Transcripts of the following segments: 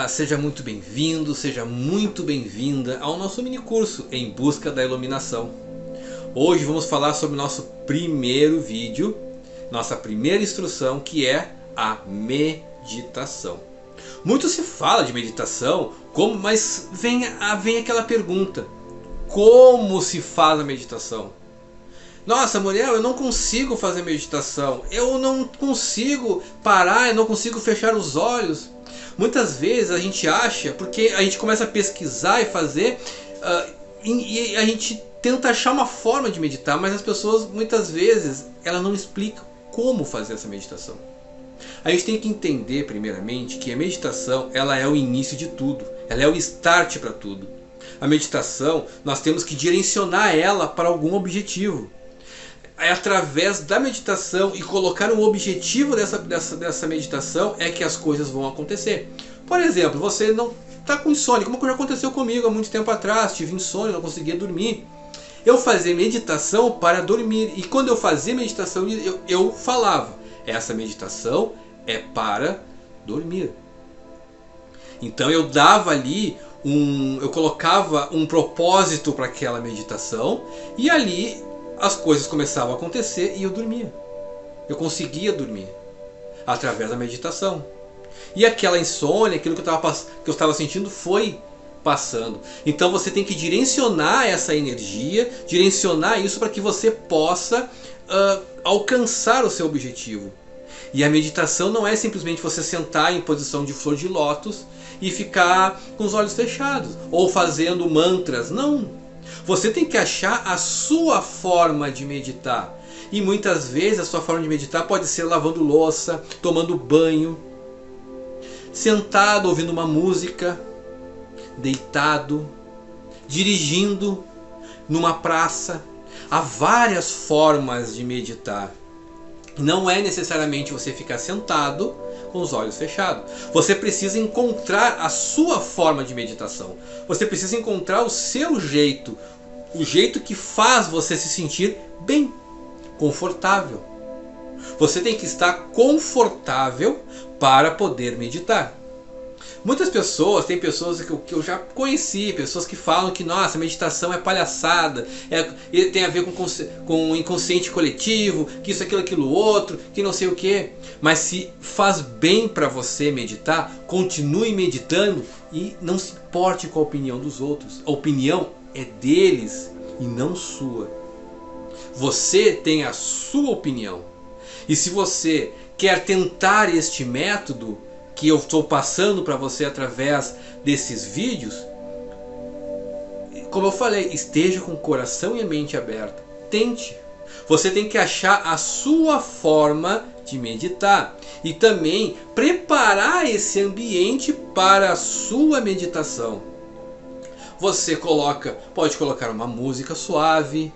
Olá, seja muito bem-vindo, seja muito bem-vinda ao nosso mini curso Em Busca da Iluminação. Hoje vamos falar sobre o nosso primeiro vídeo, nossa primeira instrução, que é a meditação. Muito se fala de meditação, mas vem aquela pergunta: como se faz a meditação? Nossa, Muriel, eu não consigo fazer meditação, eu não consigo parar, eu não consigo fechar os olhos. Muitas vezes a gente acha, porque a gente começa a pesquisar e fazer, e a gente tenta achar uma forma de meditar, mas as pessoas muitas vezes elas não explicam como fazer essa meditação. A gente tem que entender primeiramente que a meditação ela é o início de tudo, ela é o start para tudo. A meditação nós temos que direcionar ela para algum objetivo. É através da meditação e colocar um objetivo dessa meditação é que as coisas vão acontecer. Por exemplo, você não está com insônia, como já aconteceu comigo há muito tempo atrás, tive insônia, não conseguia dormir. Eu fazia meditação para dormir, e quando eu fazia meditação eu falava, essa meditação é para dormir. Então eu dava ali eu colocava um propósito para aquela meditação, e ali as coisas começavam a acontecer e eu dormia. Eu conseguia dormir através da meditação. E aquela insônia, aquilo que eu estava sentindo foi passando. Então você tem que direcionar essa energia, direcionar isso para que você possa alcançar o seu objetivo. E a meditação não é simplesmente você sentar em posição de flor de lótus e ficar com os olhos fechados ou fazendo mantras. Não. Você tem que achar a sua forma de meditar. E muitas vezes a sua forma de meditar pode ser lavando louça, tomando banho, sentado ouvindo uma música, deitado, dirigindo numa praça. Há várias formas de meditar. Não é necessariamente você ficar sentado com os olhos fechados. Você precisa encontrar a sua forma de meditação. Você precisa encontrar o seu jeito. O jeito que faz você se sentir bem, confortável. Você tem que estar confortável para poder meditar. Muitas pessoas, tem pessoas que eu já conheci, pessoas que falam que nossa, meditação é palhaçada, tem a ver com o inconsciente coletivo, que isso, aquilo, outro, que não sei o que. Mas se faz bem para você meditar, continue meditando e não se importe com a opinião dos outros. A opinião é deles e não sua. Você tem a sua opinião. E se você quer tentar este método que eu estou passando para você através desses vídeos, como eu falei, esteja com o coração e a mente aberta. Tente. Você tem que achar a sua forma de meditar e também preparar esse ambiente para a sua meditação. Você pode colocar uma música suave,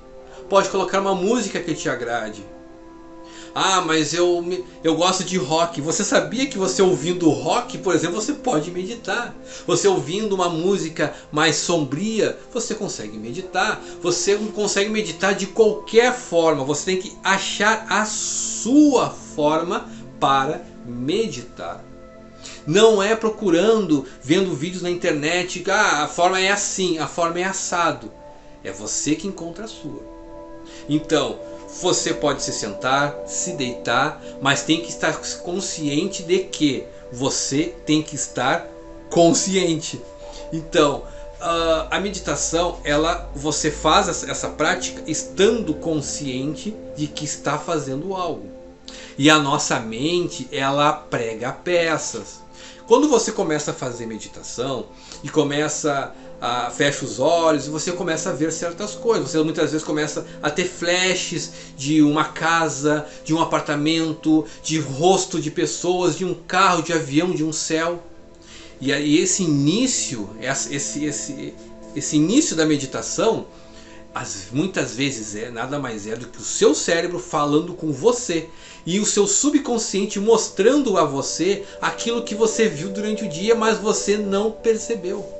pode colocar uma música que te agrade. Ah, mas eu gosto de rock. Você sabia que você ouvindo rock, por exemplo, você pode meditar? Você ouvindo uma música mais sombria, você consegue meditar. Você consegue meditar de qualquer forma. Você tem que achar a sua forma para meditar. Não é procurando, vendo vídeos na internet, a forma é assim, a forma é assado. É você que encontra a sua. Então, você pode se sentar, se deitar, mas tem que estar consciente de que você tem que estar consciente. Então, a meditação, você faz essa prática estando consciente de que está fazendo algo. E a nossa mente, ela prega peças. Quando você começa a fazer meditação e fecha os olhos e você começa a ver certas coisas. Você muitas vezes começa a ter flashes de uma casa, de um apartamento, de rosto de pessoas, de um carro, de avião, de um céu. E aí esse início da meditação, muitas vezes nada mais é do que o seu cérebro falando com você e o seu subconsciente mostrando a você aquilo que você viu durante o dia, mas você não percebeu.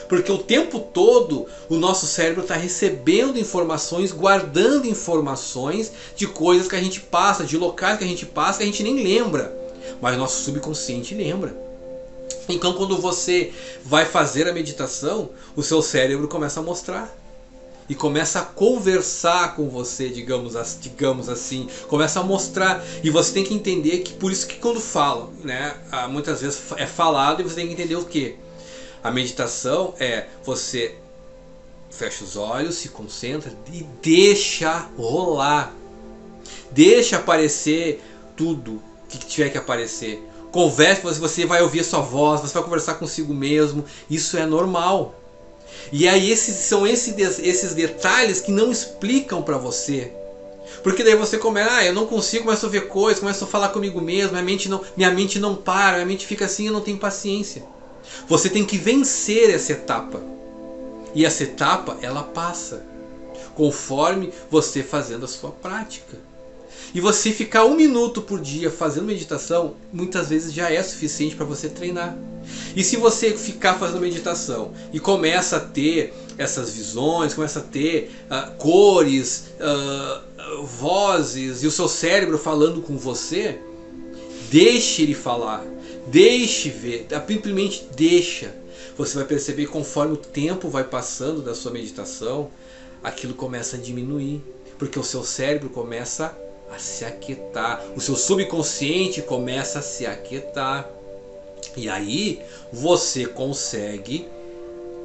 Porque o tempo todo o nosso cérebro está recebendo informações, guardando informações de coisas que a gente passa, de locais que a gente passa, que a gente nem lembra. Mas o nosso subconsciente lembra. Então quando você vai fazer a meditação, o seu cérebro começa a mostrar. E começa a conversar com você, digamos assim, começa a mostrar. E você tem que entender que, por isso que quando falam, né, muitas vezes é falado e você tem que entender o que? A meditação é você fecha os olhos, se concentra e deixa rolar. Deixa aparecer tudo que tiver que aparecer. Converse, você vai ouvir a sua voz, você vai conversar consigo mesmo. Isso é normal. E aí são esses detalhes que não explicam para você. Porque daí você começa, eu não consigo, começo a ver coisas, começo a falar comigo mesmo, minha mente não para, minha mente fica assim, eu não tenho paciência. Você tem que vencer essa etapa. E essa etapa, ela passa conforme você fazendo a sua prática. E você ficar 1 minuto por dia fazendo meditação, muitas vezes já é suficiente para você treinar. E se você ficar fazendo meditação e começa a ter essas visões, começa a ter cores, vozes e o seu cérebro falando com você, deixe ele falar, deixe ver, simplesmente deixa. Você vai perceber que conforme o tempo vai passando da sua meditação, aquilo começa a diminuir, porque o seu cérebro começa a se aquietar, o seu subconsciente começa a se aquietar. E aí você consegue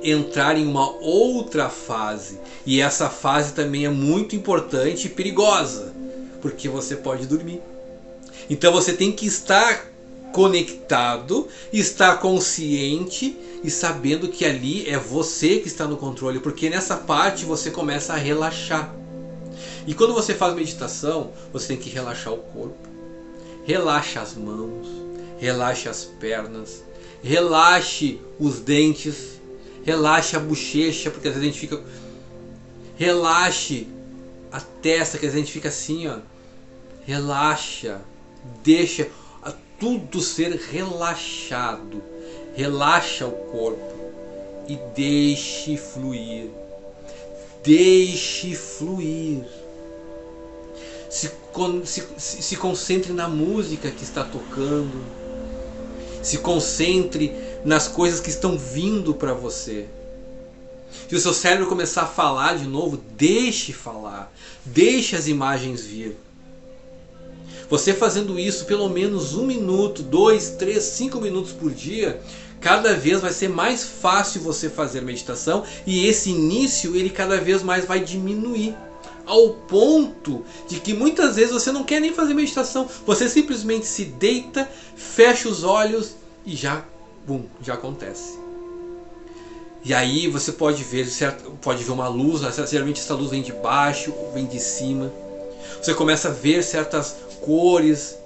entrar em uma outra fase. E essa fase também é muito importante e perigosa, porque você pode dormir. Então você tem que estar conectado, estar consciente e sabendo que ali é você que está no controle, porque nessa parte você começa a relaxar. E quando você faz meditação, você tem que relaxar o corpo. Relaxa as mãos, relaxe as pernas, relaxe os dentes, relaxe a bochecha, porque às vezes a gente fica... Relaxe a testa, que às vezes a gente fica assim, ó. Relaxa, deixa tudo ser relaxado. Relaxa o corpo e deixe fluir. Deixe fluir. Se concentre na música que está tocando. Se concentre nas coisas que estão vindo para você. Se o seu cérebro começar a falar de novo, deixe falar. Deixe as imagens vir. Você fazendo isso pelo menos 1 minuto, 2, 3, 5 minutos por dia, cada vez vai ser mais fácil você fazer meditação, e esse início ele cada vez mais vai diminuir. Ao ponto de que muitas vezes você não quer nem fazer meditação. Você simplesmente se deita, fecha os olhos e já acontece. E aí você pode ver uma luz, geralmente essa luz vem de baixo, vem de cima. Você começa a ver certas cores.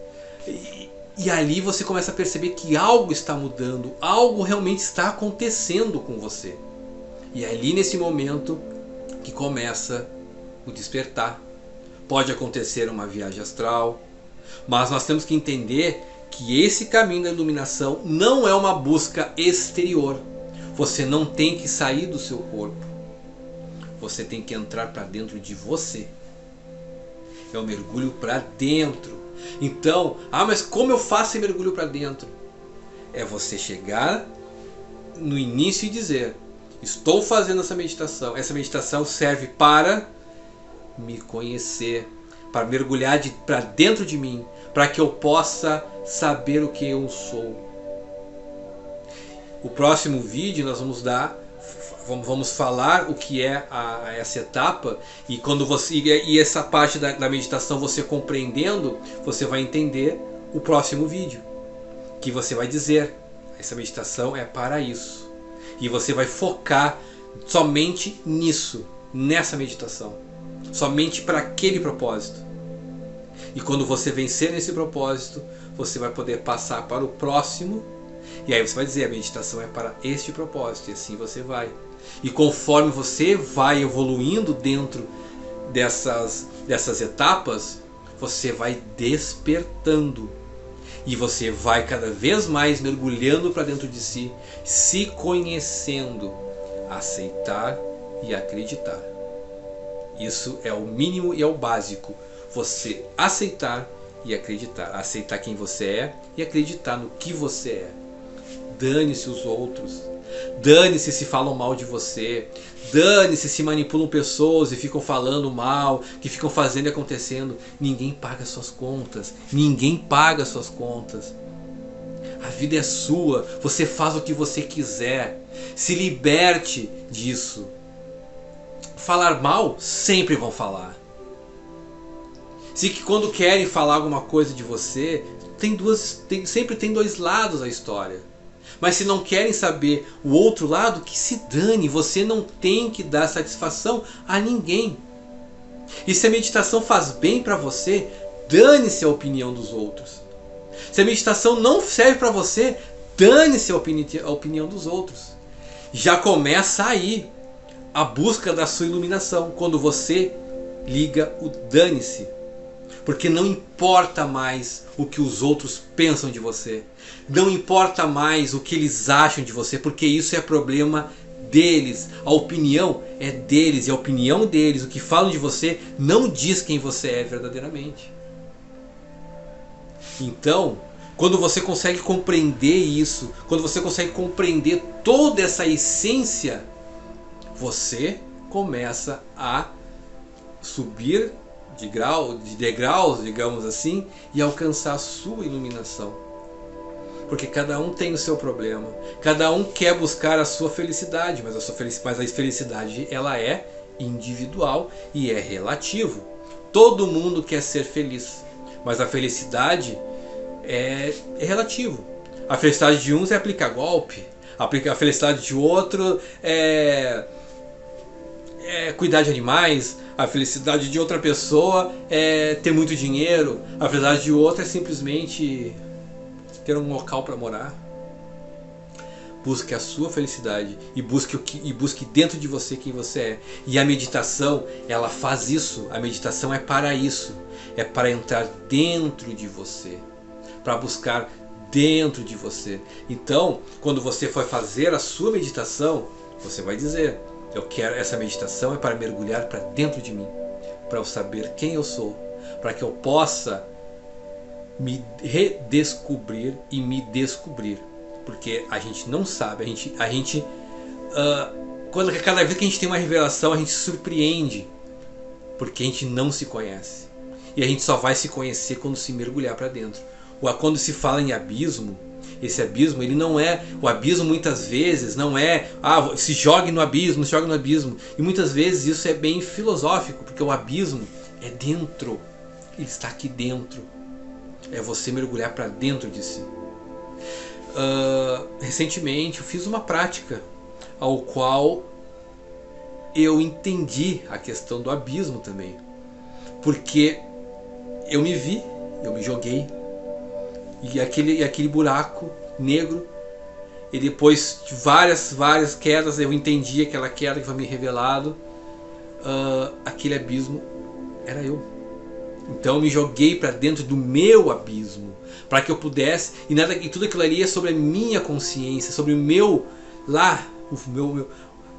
E ali você começa a perceber que algo está mudando, algo realmente está acontecendo com você. E é ali nesse momento que começa o despertar. Pode acontecer uma viagem astral, mas nós temos que entender que esse caminho da iluminação não é uma busca exterior. Você não tem que sair do seu corpo. Você tem que entrar para dentro de você. É um mergulho para dentro. Então, mas como eu faço esse mergulho para dentro? É você chegar no início e dizer: estou fazendo essa meditação. Essa meditação serve para me conhecer, para mergulhar para dentro de mim, para que eu possa saber o que eu sou. O próximo vídeo nós vamos falar o que é essa etapa, e quando e essa parte da meditação você compreendendo, você vai entender o próximo vídeo, que você vai dizer: essa meditação é para isso, e você vai focar somente nisso, nessa meditação, somente para aquele propósito. E quando você vencer nesse propósito, você vai poder passar para o próximo, e aí você vai dizer: a meditação é para este propósito, e assim você vai. E conforme você vai evoluindo dentro dessas etapas, você vai despertando. E você vai cada vez mais mergulhando para dentro de si, se conhecendo, aceitar e acreditar. Isso é o mínimo e é o básico. Você aceitar e acreditar. Aceitar quem você é e acreditar no que você é. dane-se os outros. Dane-se se falam mal de você. Dane-se se manipulam pessoas e ficam falando mal, que ficam fazendo e acontecendo. Ninguém paga suas contas. Ninguém paga suas contas. A vida é sua. Você faz o que você quiser. Se liberte disso. Falar mal, sempre vão falar. Se que quando querem falar alguma coisa de você, sempre tem dois lados a história. Mas se não querem saber o outro lado, que se dane. Você não tem que dar satisfação a ninguém. E se a meditação faz bem para você, dane-se a opinião dos outros. Se a meditação não serve para você, dane-se a opinião dos outros. Já começa aí a busca da sua iluminação, quando você liga o dane-se. Porque não importa mais o que os outros pensam de você. Não importa mais o que eles acham de você, porque isso é problema deles. A opinião é deles, e a opinião deles, o que falam de você, não diz quem você é verdadeiramente. Então, quando você consegue compreender isso, quando você consegue compreender toda essa essência, você começa a subir de degraus, digamos assim, e alcançar a sua iluminação. Porque cada um tem o seu problema, cada um quer buscar a sua felicidade, mas a felicidade ela é individual e é relativo. Todo mundo quer ser feliz, mas a felicidade é relativo. A felicidade de uns é aplicar golpe, a felicidade de outro é cuidar de animais. A felicidade de outra pessoa é ter muito dinheiro. A felicidade de outra é simplesmente ter um local para morar. Busque a sua felicidade e busque dentro de você quem você é. E a meditação, ela faz isso. A meditação é para isso. É para entrar dentro de você, para buscar dentro de você. Então, quando você for fazer a sua meditação, você vai dizer: essa meditação é para mergulhar para dentro de mim, para eu saber quem eu sou, para que eu possa me redescobrir e me descobrir. Porque a gente não sabe, cada vez que a gente tem uma revelação, a gente se surpreende, porque a gente não se conhece. E a gente só vai se conhecer quando se mergulhar para dentro. Quando se fala em abismo, esse abismo, ele não é, o abismo muitas vezes não é, se jogue no abismo, se jogue no abismo. E muitas vezes isso é bem filosófico, porque o abismo é dentro, ele está aqui dentro. É você mergulhar para dentro de si. Recentemente eu fiz uma prática ao qual eu entendi a questão do abismo também. Porque eu me vi, eu me joguei. E aquele buraco negro, e depois de várias quedas, eu entendi aquela queda que foi me revelado. Aquele abismo era eu. Então eu me joguei para dentro do meu abismo, para que eu pudesse, e tudo aquilo ali é sobre a minha consciência, sobre o meu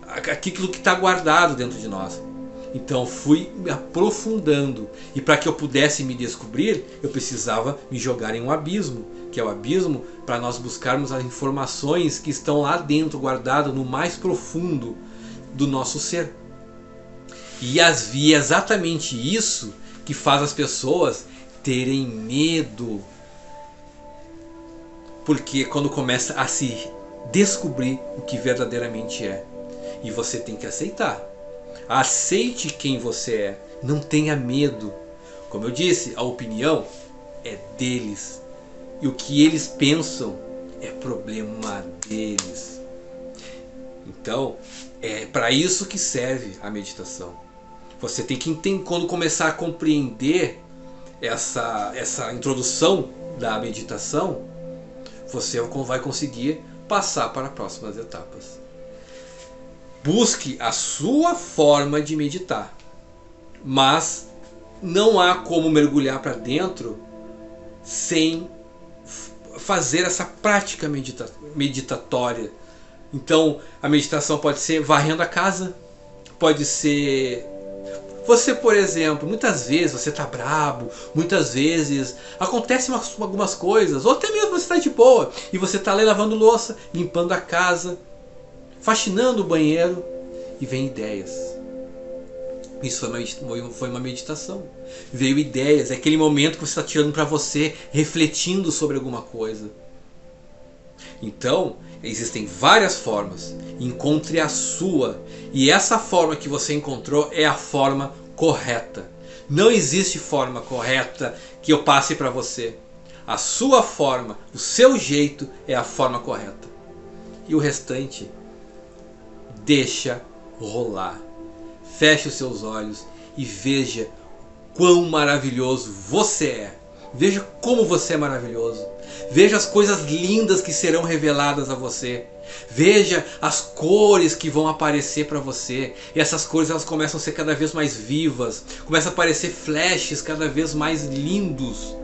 aquilo que está guardado dentro de nós. Então fui me aprofundando, e para que eu pudesse me descobrir, eu precisava me jogar em um abismo, que é o abismo para nós buscarmos as informações que estão lá dentro, guardadas no mais profundo do nosso ser. E é exatamente isso que faz as pessoas terem medo, porque quando começa a se descobrir o que verdadeiramente é, e você tem que aceitar. Aceite quem você é, não tenha medo. Como eu disse, a opinião é deles, e o que eles pensam é problema deles. Então, é para isso que serve a meditação. Você tem que entender, quando começar a compreender essa introdução da meditação, você vai conseguir passar para as próximas etapas. Busque a sua forma de meditar, mas não há como mergulhar para dentro sem fazer essa prática meditatória. Então a meditação pode ser varrendo a casa, pode ser Você, por exemplo, muitas vezes você está brabo, muitas vezes acontecem algumas coisas, ou até mesmo você está de boa e você está ali lavando louça, limpando a casa, faxinando o banheiro e vem ideias. Isso foi uma meditação. Veio ideias, é aquele momento que você está tirando para você, refletindo sobre alguma coisa. Então, existem várias formas. Encontre a sua. E essa forma que você encontrou é a forma correta. Não existe forma correta que eu passe para você. A sua forma, o seu jeito é a forma correta. E o restante, deixa rolar. Feche os seus olhos e veja quão maravilhoso você é. Veja como você é maravilhoso. Veja as coisas lindas que serão reveladas a você. Veja as cores que vão aparecer para você. E essas cores elas começam a ser cada vez mais vivas. Começam a aparecer flashes cada vez mais lindos.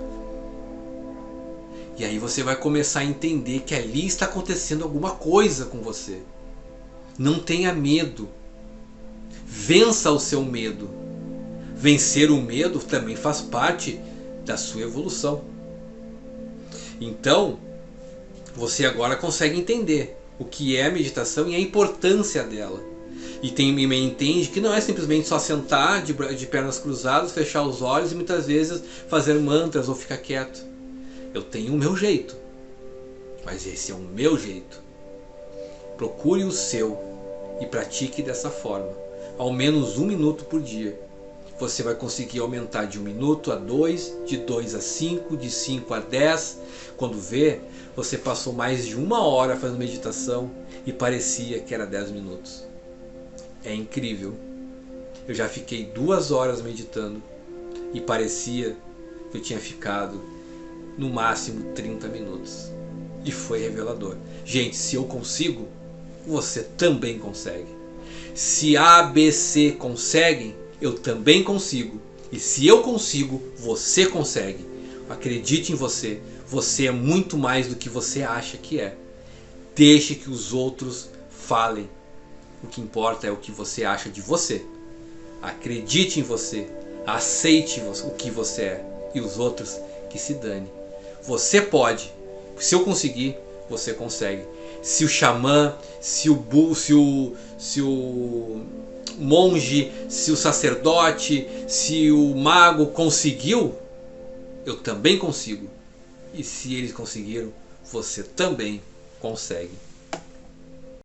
E aí você vai começar a entender que ali está acontecendo alguma coisa com você. Não tenha medo. Vença o seu medo. Vencer o medo também faz parte da sua evolução. Então, você agora consegue entender o que é a meditação e a importância dela. E entende que não é simplesmente só sentar de pernas cruzadas, fechar os olhos e muitas vezes fazer mantras ou ficar quieto. Eu tenho o meu jeito, mas esse é o meu jeito. Procure o seu e pratique dessa forma, ao menos 1 minuto por dia. Você vai conseguir aumentar de 1 minuto a 2, de 2 a 5, de 5 a 10. Quando vê, você passou mais de 1 hora fazendo meditação e parecia que era 10 minutos. É incrível. Eu já fiquei 2 horas meditando e parecia que eu tinha ficado no máximo 30 minutos. E foi revelador. Gente, se eu consigo, você também consegue. Se A, B, C conseguem, eu também consigo. E se eu consigo, você consegue. Acredite em você. Você é muito mais do que você acha que é. Deixe que os outros falem. O que importa é o que você acha de você. Acredite em você. Aceite o que você é. E os outros que se dane. Você pode. Se eu conseguir, você consegue. Se o xamã, se o monge, se o sacerdote, se o mago conseguiu, eu também consigo. E se eles conseguiram, você também consegue.